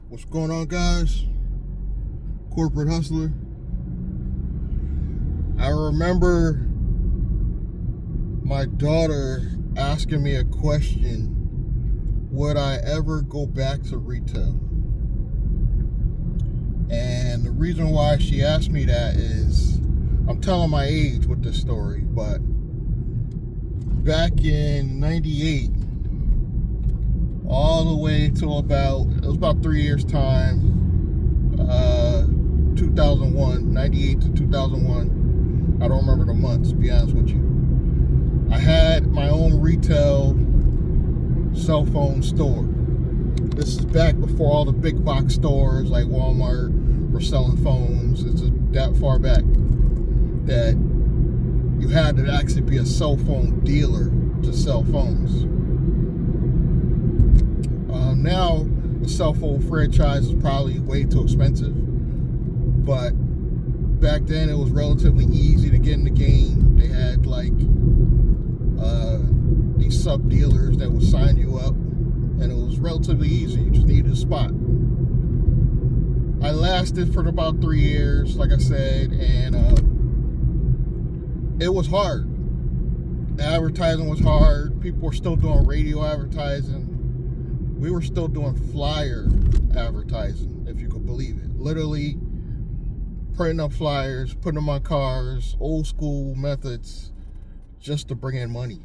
What's going on, guys? Corporate hustler. I remember my daughter asking me a question: would I ever go back to retail? And the reason why she asked me that is, I'm telling my age with this story, but back in 98, all the way till it was about 3 years time, 2001, 98 to 2001, I don't remember the months, to be honest with you. I had my own retail cell phone store. This is back before all the big box stores like Walmart were selling phones. It's that far back that you had to actually be a cell phone dealer to sell phones. Now the cell phone franchise is probably way too expensive, but back then it was relatively easy to get in the game. They had like these sub dealers that would sign you up, and it was relatively easy. You just needed a spot. I lasted for about 3 years, like I said, and it was hard. Advertising was hard. People were still doing radio advertising. We were still doing flyer advertising, if you could believe it. Literally printing up flyers, putting them on cars, old school methods, just to bring in money.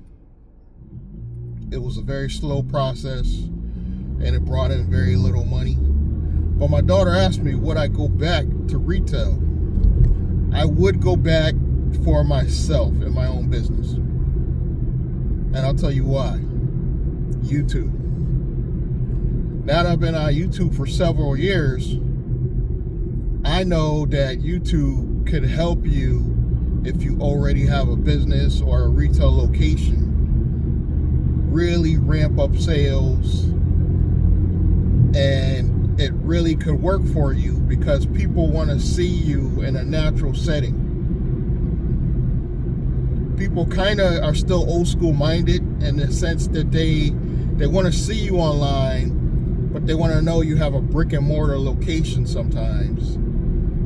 It was a very slow process, and it brought in very little money. But my daughter asked me, would I go back to retail? I would go back for myself in my own business. And I'll tell you why. YouTube. Now that I've been on YouTube for several years, I know that YouTube could help you if you already have a business or a retail location. Really ramp up sales, and it really could work for you because people want to see you in a natural setting. People kind of are still old school minded in the sense that they want to see you online, but they want to know you have a brick and mortar location sometimes,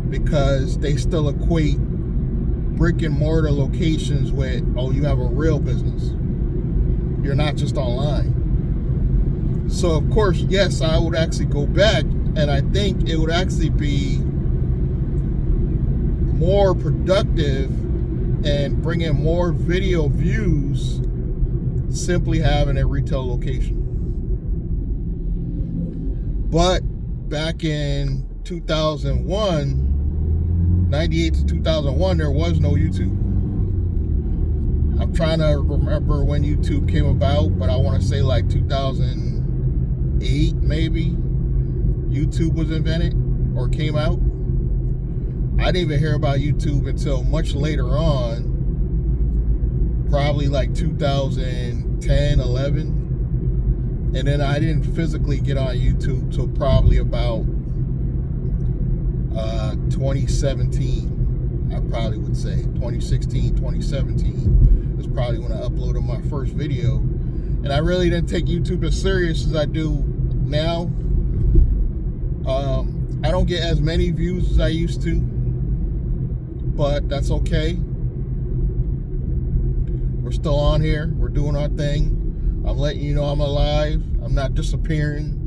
because they still equate brick and mortar locations with, oh, you have a real business. You're not just online. So of course, yes, I would actually go back, and I think it would actually be more productive and bring in more video views simply having a retail location. But back in 2001, 98 to 2001, there was no YouTube. I'm trying to remember when YouTube came about, but I want to say like 2008 maybe YouTube was invented or came out. I didn't even hear about YouTube until much later on, probably like 2010, 11. And then I didn't physically get on YouTube till probably about 2017, I probably would say. 2016, 2017 is probably when I uploaded my first video. And I really didn't take YouTube as serious as I do now. I don't get as many views as I used to, but that's okay. We're still on here. We're doing our thing. I'm letting you know I'm alive. I'm not disappearing.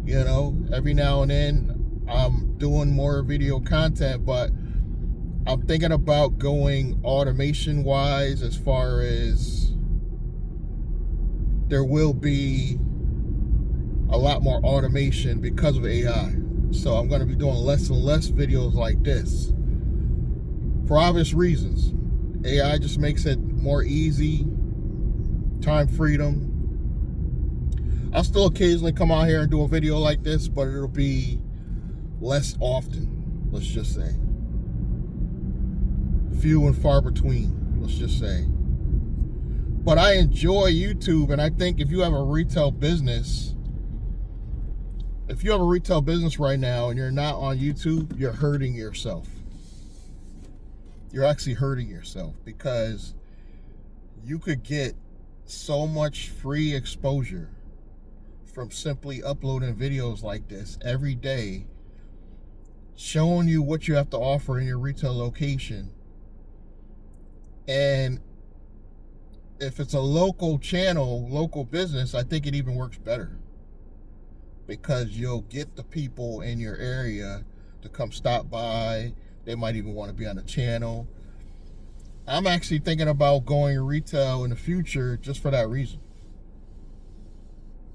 You know, every now and then I'm doing more video content, but I'm thinking about going automation wise, as far as there will be a lot more automation because of AI. So I'm going to be doing less and less videos like this for obvious reasons. AI just makes it more easy, time freedom. I'll still occasionally come out here and do a video like this, but it'll be less often, let's just say. Few and far between, let's just say. But I enjoy YouTube, and I think if you have a retail business, right now and you're not on YouTube, you're hurting yourself. You're actually hurting yourself, because you could get so much free exposure from simply uploading videos like this every day, showing you what you have to offer in your retail location. And if it's a local channel, local business, I think it even works better, because you'll get the people in your area to come stop by. They might even want to be on the channel. I'm actually thinking about going retail in the future just for that reason.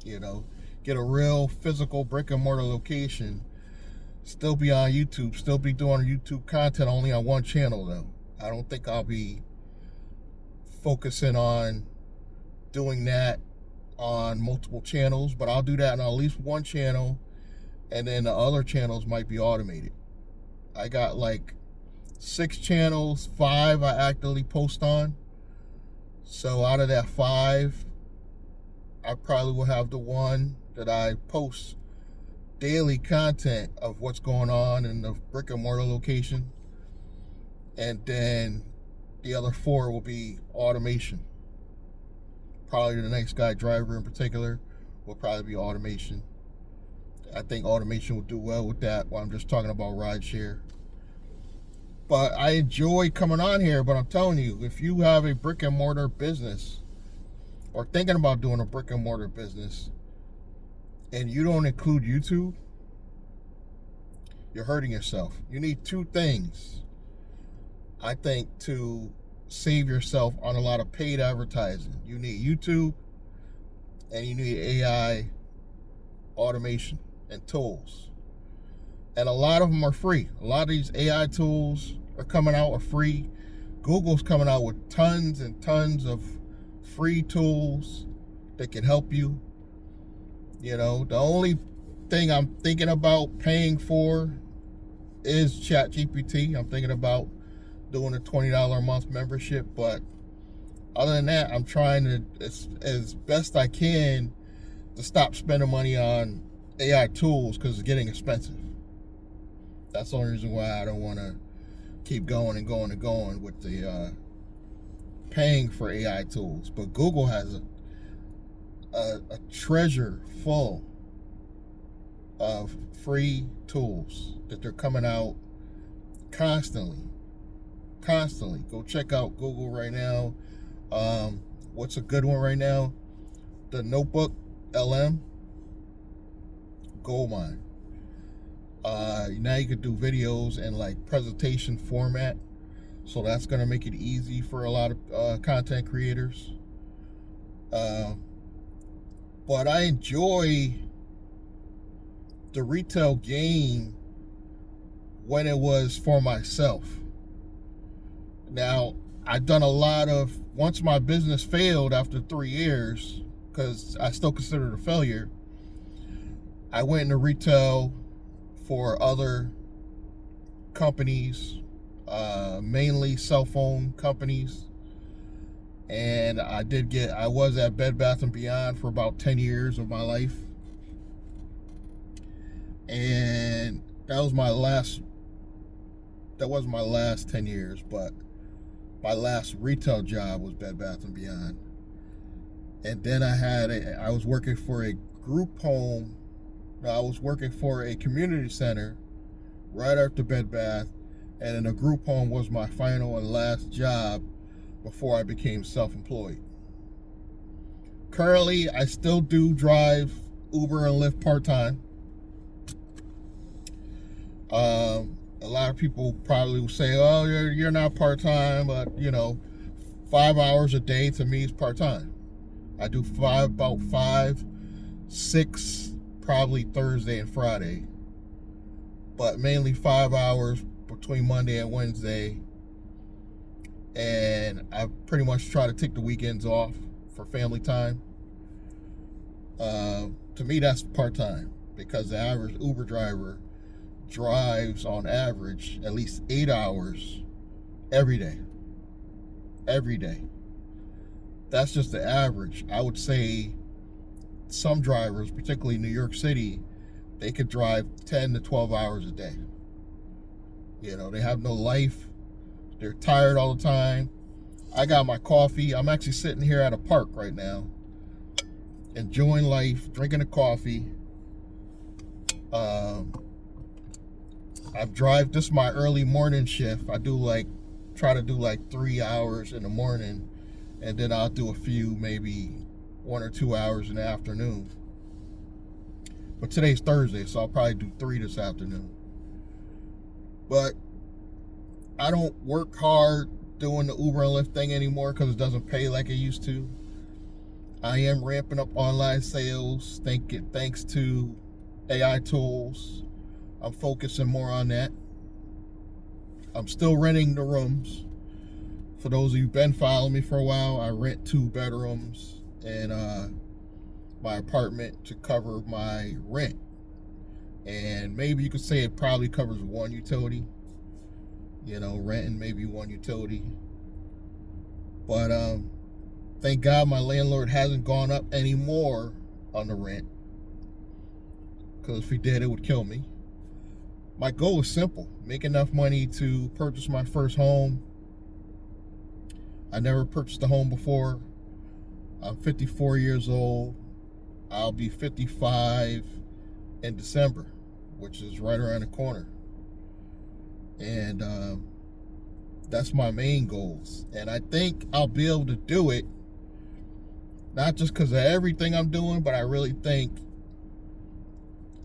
You know, get a real physical brick and mortar location, still be on YouTube, still be doing YouTube content only on one channel though. I don't think I'll be focusing on doing that on multiple channels, but I'll do that on at least one channel, and then the other channels might be automated. I got like 6 channels, 5 I actively post on. So out of that 5, I probably will have the one that I post daily content of what's going on in the brick and mortar location, and then the other 4 will be automation. Probably the next guy driver in particular will probably be automation. I think automation will do well with that while I'm just talking about rideshare. But I enjoy coming on here, but I'm telling you, if you have a brick and mortar business or thinking about doing a brick and mortar business and you don't include YouTube, you're hurting yourself. You need 2 things, I think, to save yourself on a lot of paid advertising. You need YouTube and you need AI automation and tools. And a lot of them are free. A lot of these AI tools are coming out are free. Google's coming out with tons and tons of free tools that can help you. You know, the only thing I'm thinking about paying for is ChatGPT. I'm thinking about doing a $20 a month membership, but other than that, I'm trying to, as best I can, to stop spending money on AI tools because it's getting expensive. That's the only reason why I don't want to keep going and going and going with the paying for AI tools. But Google has a treasure full of free tools that they're coming out constantly. Go check out Google right now. What's a good one right now? The Notebook LM, goldmine. Now you could do videos in like presentation format, so that's going to make it easy for a lot of content creators. But I enjoy the retail game when it was for myself. Now, I've done a lot of, once my business failed after 3 years, because I still consider it a failure, I went into retail for other companies, mainly cell phone companies. And I was at Bed Bath & Beyond for about 10 years of my life. And that was my last 10 years, but my last retail job was Bed Bath & Beyond. And then I was working for a group home. I was working for a community center right after Bed Bath, and then a group home was my final and last job before I became self-employed. Currently, I still do drive Uber and Lyft part-time. A lot of people probably will say, oh, you're not part-time, but 5 hours a day to me is part-time. I do about 5, 6, probably Thursday and Friday, but mainly 5 hours between Monday and Wednesday. And I pretty much try to take the weekends off for family time. To me, that's part-time, because the average Uber driver drives on average at least 8 hours every day. That's just the average. I would say some drivers, particularly in New York City, they could drive 10 to 12 hours a day. They have no life. They're tired all the time. I got my coffee. I'm actually sitting here at a park right now, enjoying life, drinking a coffee. I drive, this is my early morning shift. I try to do like 3 hours in the morning, and then I'll do a few, maybe 1 or 2 hours in the afternoon. But today's Thursday, so I'll probably do 3 this afternoon. But I don't work hard doing the Uber and Lyft thing anymore because it doesn't pay like it used to. I am ramping up online sales, thanks to AI tools. I'm focusing more on that. I'm still renting the rooms. For those of you who've been following me for a while, I rent 2 bedrooms in my apartment to cover my rent. And maybe you could say it probably covers 1 utility. Renting maybe 1 utility. But thank God my landlord hasn't gone up anymore on the rent. Because if he did, it would kill me. My goal is simple. Make enough money to purchase my first home. I never purchased a home before. I'm 54 years old. I'll be 55 in December, which is right around the corner. And that's my main goals. And I think I'll be able to do it, not just because of everything I'm doing, but I really think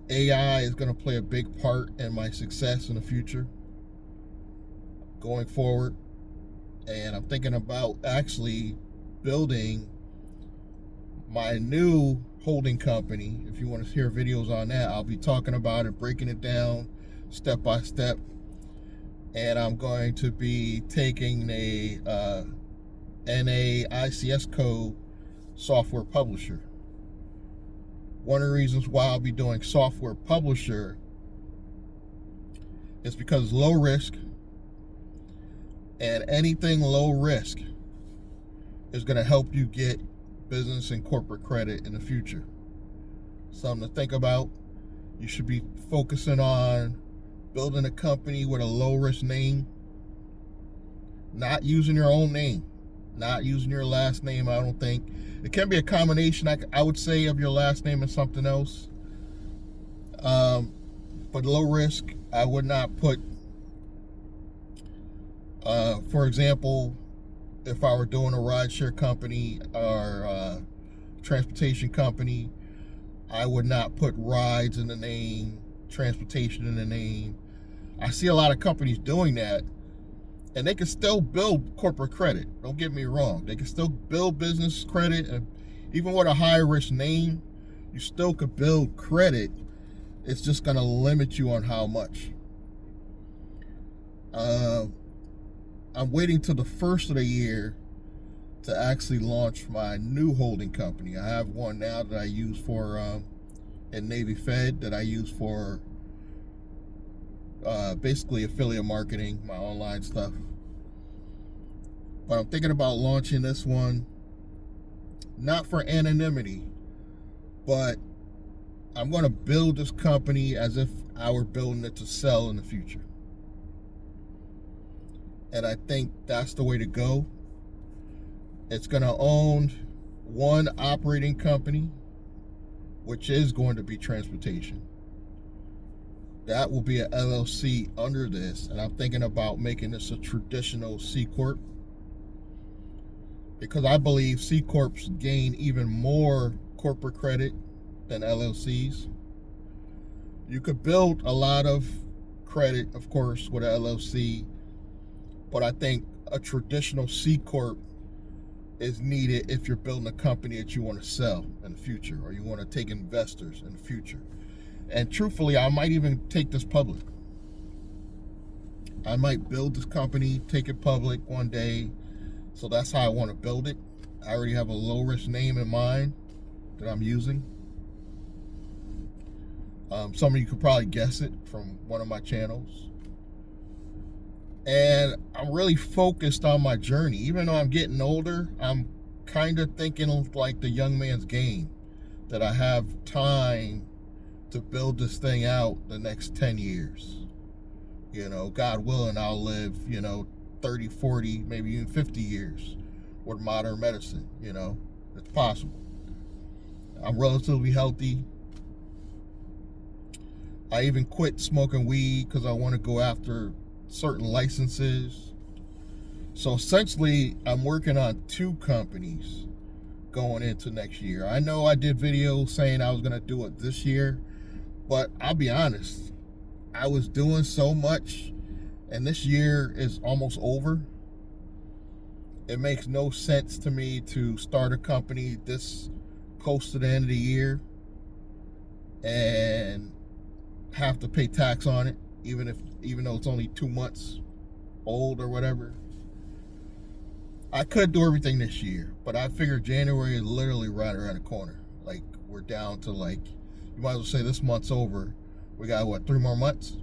AI is going to play a big part in my success in the future going forward. And I'm thinking about actually building my new holding company. If you want to hear videos on that, I'll be talking about it, breaking it down step by step. And I'm going to be taking a NAICS code software publisher. One of the reasons why I'll be doing software publisher is because it's low risk, and anything low risk is going to help you get business and corporate credit in the future. Something to think about. You should be focusing on building a company with a low risk name, not using your own name, not using your last name. I don't think it can be a combination, I would say, of your last name and something else. But low risk, I would not put, for example, if I were doing a rideshare company or transportation company, I would not put rides in the name, transportation in the name. I see a lot of companies doing that, and they can still build corporate credit. Don't get me wrong. They can still build business credit, and even with a high risk name, you still could build credit. It's just going to limit you on how much. I'm waiting till the first of the year to actually launch my new holding company. I have one now that I use for in Navy Fed, that I use for basically affiliate marketing, my online stuff. But I'm thinking about launching this one, not for anonymity, but I'm going to build this company as if I were building it to sell in the future. And I think that's the way to go. It's going to own one operating company, which is going to be transportation. That will be an LLC under this, and I'm thinking about making this a traditional C Corp, because I believe C Corps gain even more corporate credit than LLCs. You could build a lot of credit, of course, with an LLC, but I think a traditional C Corp is needed if you're building a company that you want to sell in the future, or you want to take investors in the future. And truthfully, I might even take this public. I might build this company, take it public one day. So that's how I want to build it. I already have a low risk name in mind that I'm using. Some of you could probably guess it from one of my channels. And I'm really focused on my journey. Even though I'm getting older, I'm kind of thinking of like the young man's game, that I have time to build this thing out the next 10 years. God willing, I'll live, 30, 40, maybe even 50 years with modern medicine. It's possible. I'm relatively healthy. I even quit smoking weed because I want to go after certain licenses. So essentially, I'm working on 2 companies going into next year. I know I did videos saying I was going to do it this year, but I'll be honest, I was doing so much, and this year is almost over. It makes no sense to me to start a company this close to the end of the year and have to pay tax on it, even though it's only 2 months old or whatever. I could do everything this year, but I figured January is literally right around the corner. Like, we're down to, like, you might as well say this month's over. We got, what, 3 more months?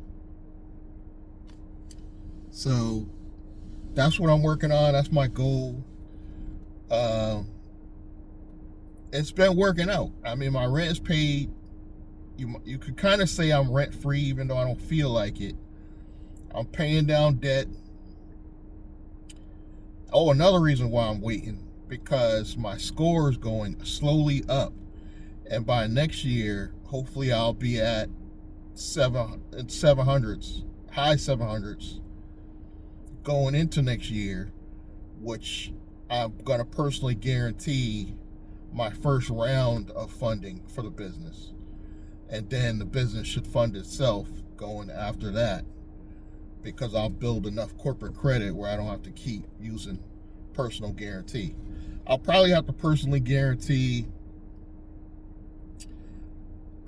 So that's what I'm working on. That's my goal. It's been working out. I mean, my rent is paid. You could kind of say I'm rent free, even though I don't feel like it. I'm paying down debt. Oh, another reason why I'm waiting, because my score is going slowly up, and by next year, hopefully, I'll be at 700s, high 700s, going into next year, which I'm gonna personally guarantee my first round of funding for the business. And then the business should fund itself going after that, because I'll build enough corporate credit where I don't have to keep using personal guarantee. I'll probably have to personally guarantee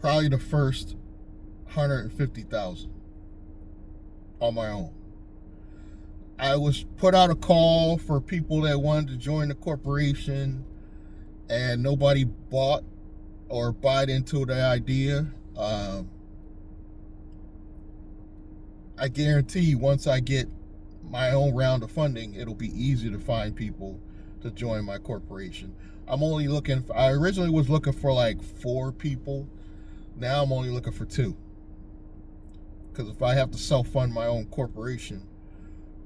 probably the first 150,000 on my own. I was put out a call for people that wanted to join the corporation, and nobody bought or bought into the idea. I guarantee once I get my own round of funding, it'll be easy to find people to join my corporation. I originally was looking for like 4 people. Now I'm only looking for 2. Because if I have to self-fund my own corporation,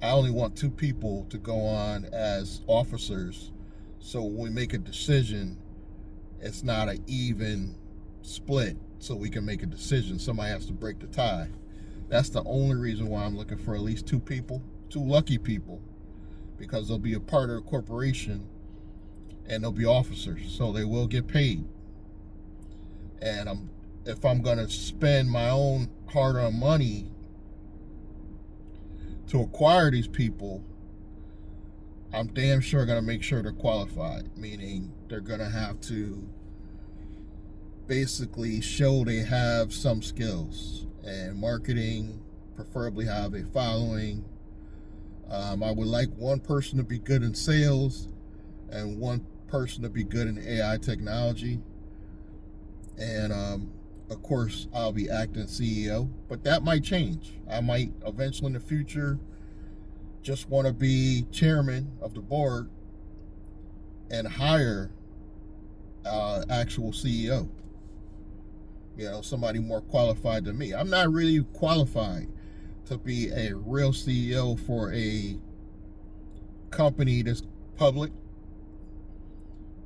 I only want 2 people to go on as officers. So when we make a decision, it's not an even split, so we can make a decision. Somebody has to break the tie. That's the only reason why I'm looking for at least 2 people, 2 lucky people, because they'll be a part of the corporation and they'll be officers, so they will get paid. And if I'm going to spend my own hard-earned money to acquire these people, I'm damn sure going to make sure they're qualified, meaning they're going to have to basically show they have some skills, and marketing, preferably have a following. I would like one person to be good in sales and one person to be good in AI technology. And of course, I'll be acting CEO, but that might change. I might eventually in the future just want to be chairman of the board and hire actual CEO. You know, somebody more qualified than me. I'm not really qualified to be a real CEO for a company that's public.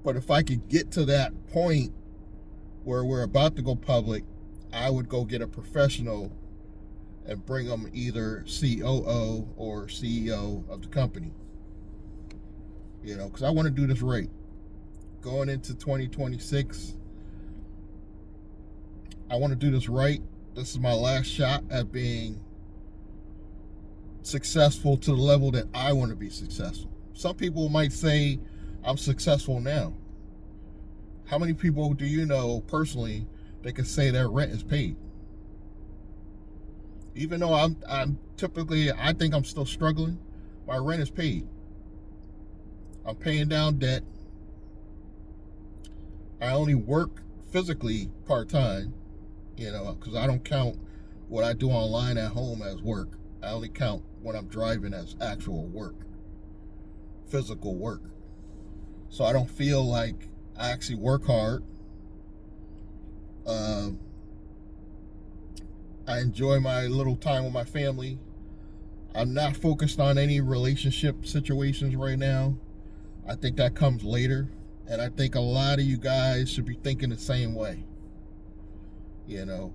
But if I could get to that point where we're about to go public, I would go get a professional and bring them either COO or CEO of the company. You know, because I want to do this right. Going into 2026, I want to do this right. This is my last shot at being successful to the level that I want to be successful. Some people might say I'm successful now. How many people do you know personally that can say their rent is paid? Even though I'm typically, I think I'm still struggling, my rent is paid. I'm paying down debt. I only work physically part-time, you know, because I don't count what I do online at home as work. I only count when I'm driving as actual work, physical work. So I don't feel like I actually work hard. I enjoy my little time with my family. I'm not focused on any relationship situations right now. I think that comes later And I think a lot of you guys should be thinking the same way. You know,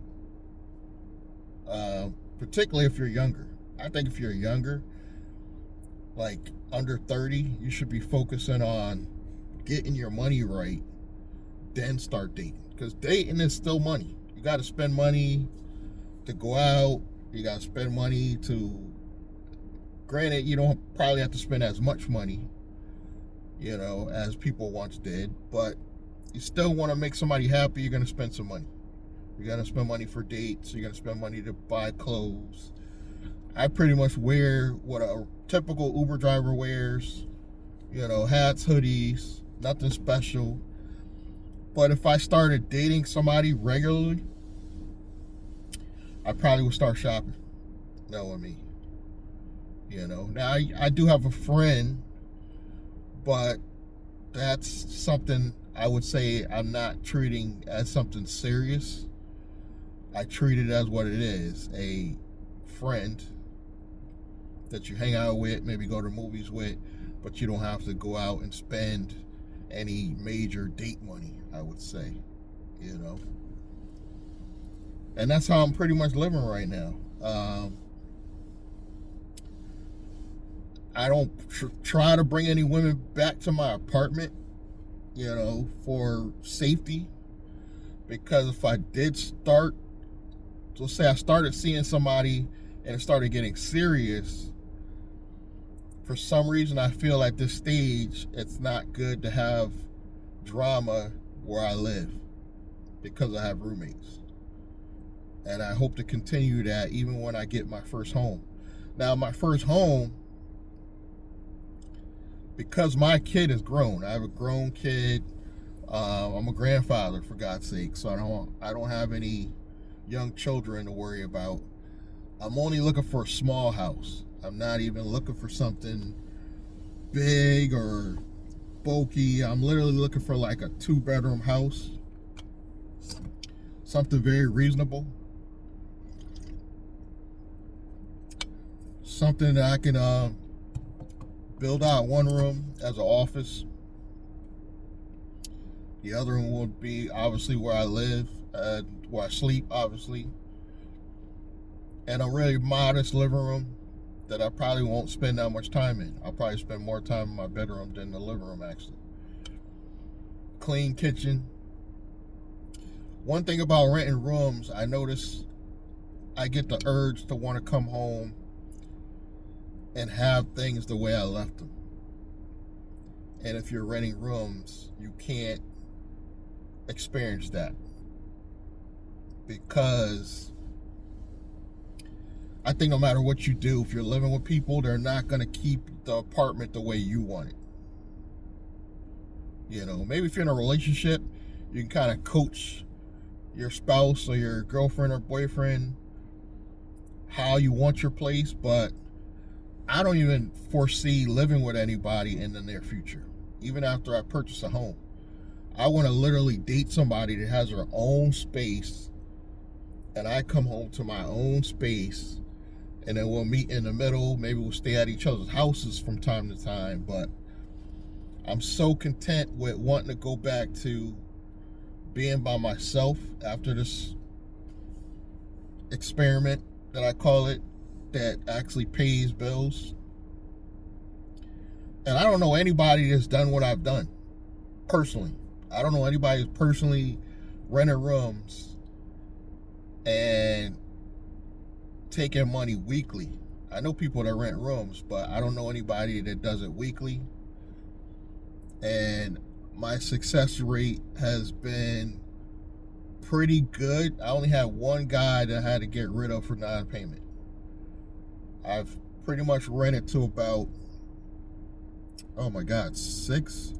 particularly if you're younger. I think if you're younger, like under 30, you should be focusing on getting your money right, then start dating. Because dating is still money. You got to spend money to go out. You got to spend money to, granted, you don't probably have to spend as much money, you know, as people once did, but you still want to make somebody happy. You're going to spend some money. You're going to spend money for dates. You're going to spend money to buy clothes. I pretty much wear what a typical Uber driver wears, you know, hats, hoodies, nothing special. But if I started dating somebody regularly, I probably would start shopping. Knowing me. You know, now I do have a friend, but that's something I would say I'm not treating as something serious. I treat it as what it is, a friend that you hang out with, maybe go to movies with, but you don't have to go out and spend any major date money, I would say, you know. And that's how I'm pretty much living right now. I don't try to bring any women back to my apartment, you know, for safety. Because if I did start, so say I started seeing somebody and it started getting serious, for some reason I feel at this stage it's not good to have drama where I live because I have roommates. And I hope to continue that even when I get my first home. Now, my first home, because my kid is grown, I have a grown kid. I'm a grandfather, for God's sake, so I don't have any young children to worry about. I'm only looking for a small house. I'm not even looking for something big or bulky. I'm literally looking for like a 2-bedroom house, something very reasonable, something that I can build out one room as an office. The other one would be obviously where I live, where I sleep, obviously. And a really modest living room that I probably won't spend that much time in. I'll probably spend more time in my bedroom than the living room, actually. Clean kitchen. One thing about renting rooms, I notice I get the urge to want to come home and have things the way I left them. And if you're renting rooms, you can't experience that, because I think no matter what you do, if you're living with people, they're not going to keep the apartment the way you want it. You know, maybe if you're in a relationship, you can kind of coach your spouse or your girlfriend or boyfriend how you want your place, but I don't even foresee living with anybody in the near future, even after I purchase a home. I want to literally date somebody that has their own space, and I come home to my own space, and then we'll meet in the middle. Maybe we'll stay at each other's houses from time to time, but I'm so content with wanting to go back to being by myself after this experiment that I call it, that actually pays bills. And I don't know anybody that's done what I've done personally. I don't know anybody who's personally rented rooms and taking money weekly. I know people that rent rooms, but I don't know anybody that does it weekly. And my success rate has been pretty good. I only had one guy that I had to get rid of for non-payment. I've pretty much rented to about, oh my God, 6,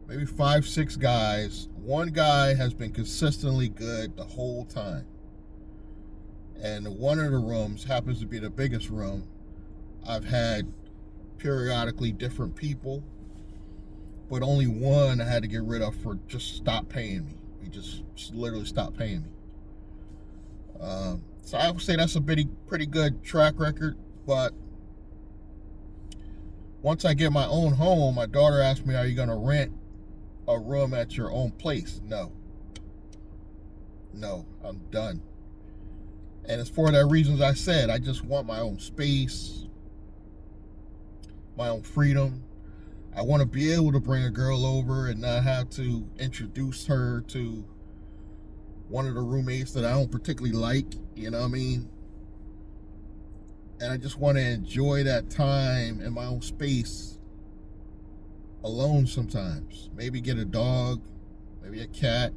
maybe 5, 6 guys. One guy has been consistently good the whole time. And one of the rooms happens to be the biggest room. I've had periodically different people, but only one I had to get rid of for just stop paying me. He just literally stopped paying me. So I would say that's a pretty good track record. But once I get my own home, my daughter asked me, are you going to rent a room at your own place. No, I'm done. And it's for the reasons I said. I just want my own space, my own freedom. I want to be able to bring a girl over and not have to introduce her to one of the roommates that I don't particularly like, you know what I mean? And I just want to enjoy that time in my own space alone sometimes. Maybe get a dog, maybe a cat,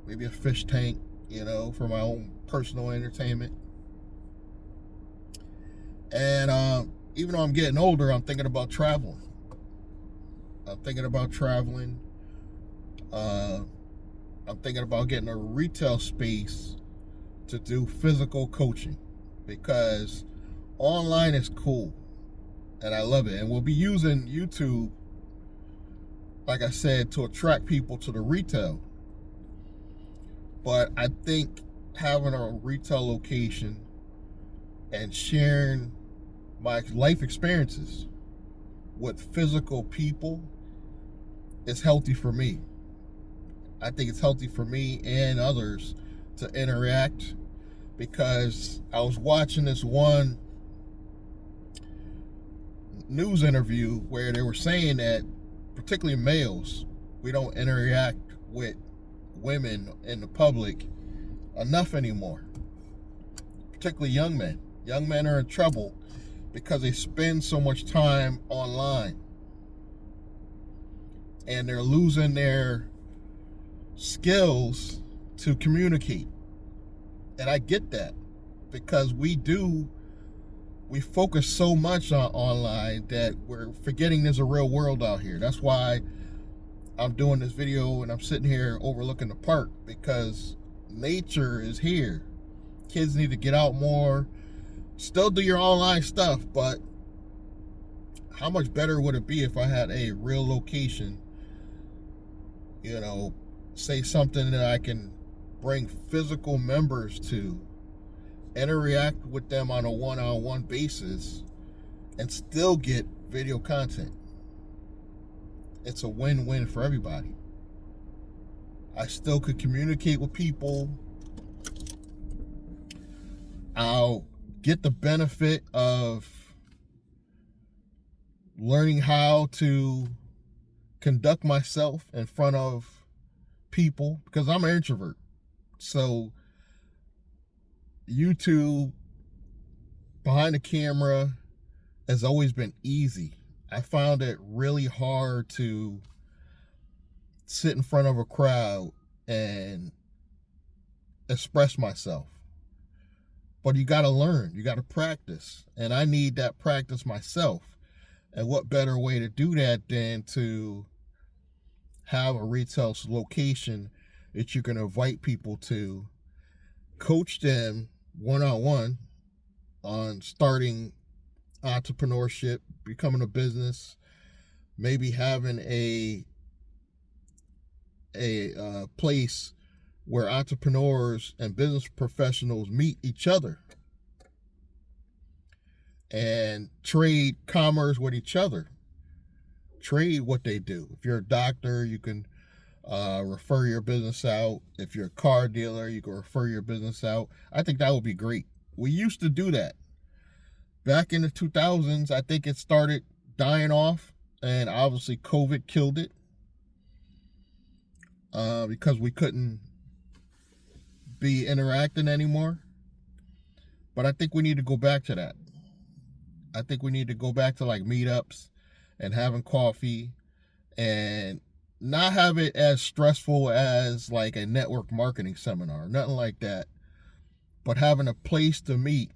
maybe a fish tank, you know, for my own personal entertainment. And even though I'm getting older, I'm thinking about traveling. I'm thinking about getting a retail space to do physical coaching, because online is cool and I love it. And we'll be using YouTube, like I said, to attract people to the retail. But I think having a retail location and sharing my life experiences with physical people is healthy for me. I think it's healthy for me and others to interact, because I was watching this one news interview where they were saying that particularly males, we don't interact with women in the public enough anymore, particularly young men. Young men are in trouble because they spend so much time online and they're losing their skills to communicate. And I get that, because we focus so much on online that we're forgetting there's a real world out here. That's why I'm doing this video and I'm sitting here overlooking the park, because nature is here. Kids need to get out more, still do your online stuff, but how much better would it be if I had a real location, you know, say something that I can bring physical members to, interact with them on a one-on-one basis, and still get video content. It's a win-win for everybody. I still could communicate with people. I'll get the benefit of learning how to conduct myself in front of people, because I'm an introvert. So YouTube behind the camera has always been easy. I found it really hard to sit in front of a crowd and express myself. But you got to learn, you got to practice, and I need that practice myself. And what better way to do that than to have a retail location that you can invite people to, coach them one-on-one on starting entrepreneurship, becoming a business, maybe having a place where entrepreneurs and business professionals meet each other and trade commerce with each other, trade what they do. If you're a doctor, you can refer your business out. If you're a car dealer, you can refer your business out. I think that would be great. We used to do that back in the 2000s. I think it started dying off, and obviously COVID killed it, because we couldn't be interacting anymore. But I think we need to go back to that. I think we need to go back to like meetups and having coffee, and not have it as stressful as like a network marketing seminar, nothing like that, but having a place to meet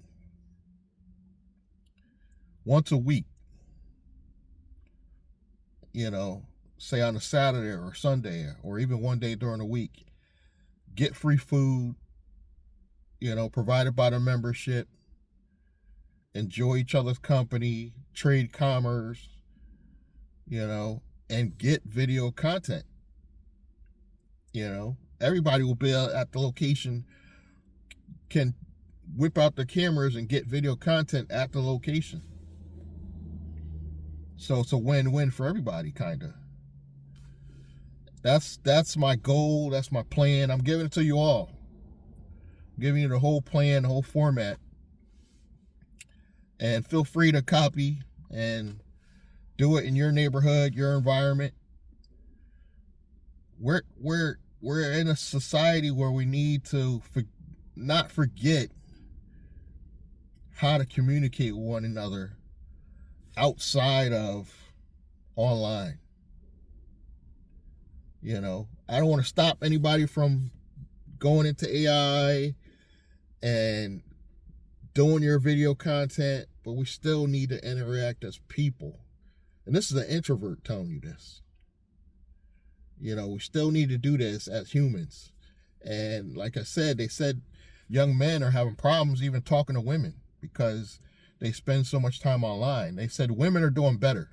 once a week, you know, say on a Saturday or Sunday, or even one day during the week, get free food, you know, provided by the membership, enjoy each other's company, trade commerce, you know, and get video content. You know, everybody will be at the location, can whip out the cameras and get video content at the location. So it's a win-win for everybody, kind of. That's my goal. That's my plan. I'm giving it to you all. I'm giving you the whole plan, the whole format. And feel free to copy and do it in your neighborhood, your environment. We're in a society where we need to not forget how to communicate with one another outside of online. You know, I don't want to stop anybody from going into AI and doing your video content, but we still need to interact as people. And this is an introvert telling you this. You know, we still need to do this as humans. And like I said, they said young men are having problems even talking to women because they spend so much time online. They said women are doing better.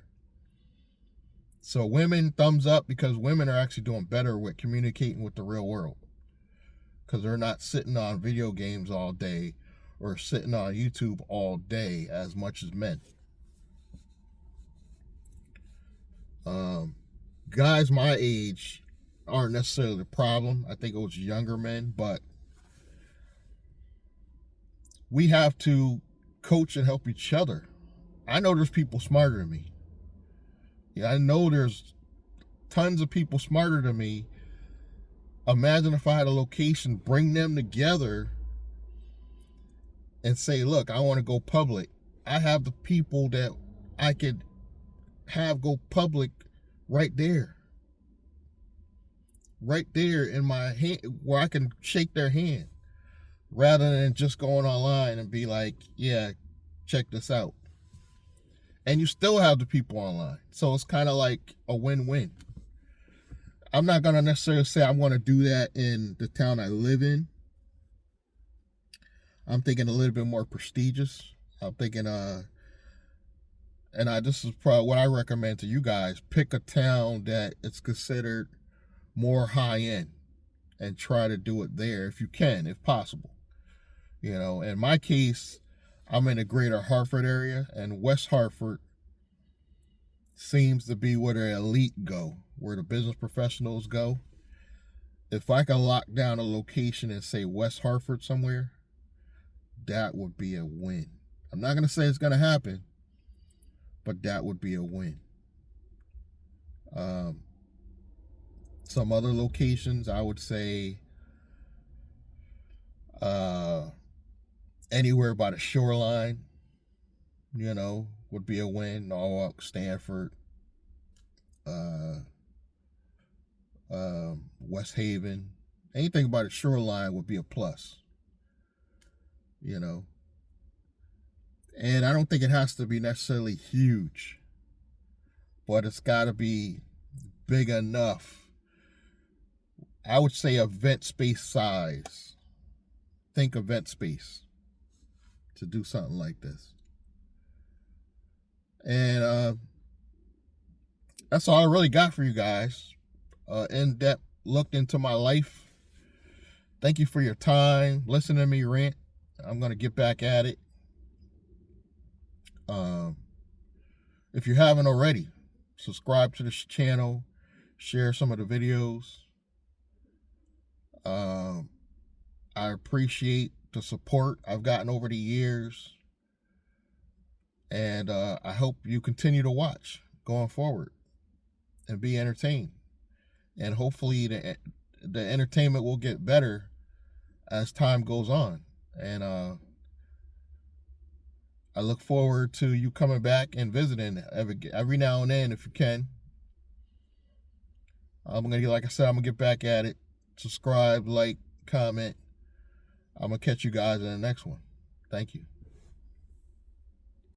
So women, thumbs up, because women are actually doing better with communicating with the real world. Because they're not sitting on video games all day or sitting on YouTube all day as much as men. Guys my age aren't necessarily the problem. I think it was younger men, but we have to coach and help each other. I know there's people smarter than me. Yeah, I know there's tons of people smarter than me. Imagine if I had a location, bring them together and say, look, I want to go public. I have the people that I could have go public right there in my hand, where I can shake their hand rather than just going online and be like, yeah, check this out. And you still have the people online. So it's kind of like a win-win. I'm not going to necessarily say I want to do that in the town I live in. I'm thinking a little bit more prestigious. I'm thinking, this is probably what I recommend to you guys. Pick a town that it's considered more high end and try to do it there if you can, if possible. You know, in my case, I'm in the greater Hartford area, and West Hartford seems to be where the elite go, where the business professionals go. If I can lock down a location and say West Hartford somewhere, that would be a win. I'm not going to say it's going to happen, but that would be a win. Some other locations, I would say anywhere by the shoreline, you know, would be a win. Norwalk, Stanford, West Haven. Anything by the shoreline would be a plus, you know. And I don't think it has to be necessarily huge, but it's got to be big enough. I would say event space size. Think event space to do something like this. And that's all I really got for you guys. In-depth look into my life. Thank you for your time. Listen to me rant. I'm going to get back at it. If you haven't already, subscribe to this channel. Share some of the videos. I appreciate the support I've gotten over the years. And I hope you continue to watch going forward and be entertained. And hopefully the entertainment will get better as time goes on. And I look forward to you coming back and visiting every now and then if you can. Like I said, I'm gonna get back at it. Subscribe, like, comment. I'm gonna catch you guys in the next one. Thank you.